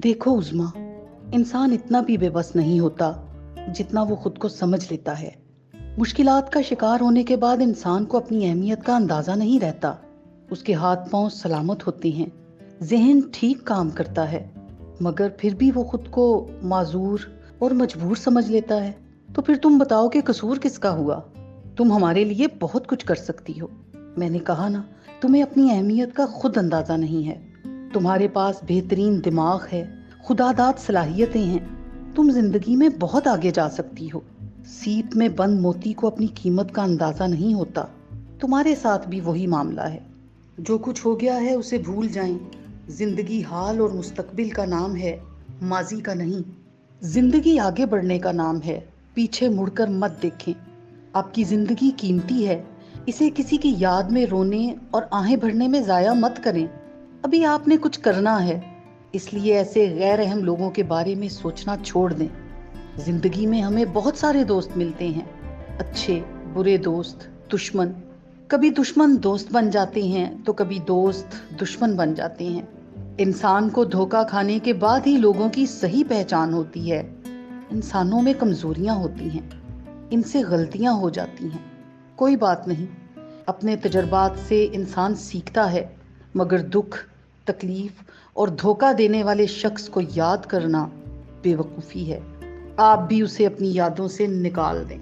देखो उज़मा, इंसान इतना भी बेबस नहीं होता जितना वो खुद को समझ लेता है। मुश्किलात का शिकार होने के बाद इंसान को अपनी अहमियत का अंदाज़ा नहीं रहता। उसके हाथ पांव सलामत होते हैं, ज़हन ठीक काम करता है, मगर फिर भी वो खुद को माजूर और मजबूर समझ लेता है। तो फिर तुम बताओ कि कसूर किसका हुआ? तुम हमारे लिए बहुत कुछ कर सकती हो। मैंने कहा ना, तुम्हें अपनी अहमियत का खुद अंदाज़ा नहीं है। तुम्हारे पास बेहतरीन दिमाग है, खुदादाद सलाहियतें हैं। तुम जिंदगी में बहुत आगे जा सकती हो। सीप में बंद मोती को अपनी कीमत का अंदाजा नहीं होता। तुम्हारे साथ भी वही मामला है। जो कुछ हो गया है उसे भूल जाएं। जिंदगी हाल और मुस्तकबिल का नाम है, माजी का नहीं। जिंदगी आगे बढ़ने का नाम है, पीछे मुड़कर मत देखें। आपकी जिंदगी कीमती है, इसे किसी की याद में रोने और आहें भरने में जाया मत करें। अभी आपने कुछ करना है, इसलिए ऐसे गैर अहम लोगों के बारे में सोचना छोड़ दें। जिंदगी में हमें बहुत सारे दोस्त मिलते हैं, अच्छे बुरे दोस्त, दुश्मन। कभी दुश्मन दोस्त बन जाते हैं तो कभी दोस्त दुश्मन बन जाते हैं। इंसान को धोखा खाने के बाद ही लोगों की सही पहचान होती है। इंसानों में कमजोरियां होती हैं, इनसे गलतियां हो जाती हैं। कोई बात नहीं, अपने तजर्बात से इंसान सीखता है, मगर दुख, तकलीफ और धोखा देने वाले शख्स को याद करना बेवकूफ़ी है। आप भी उसे अपनी यादों से निकाल दें।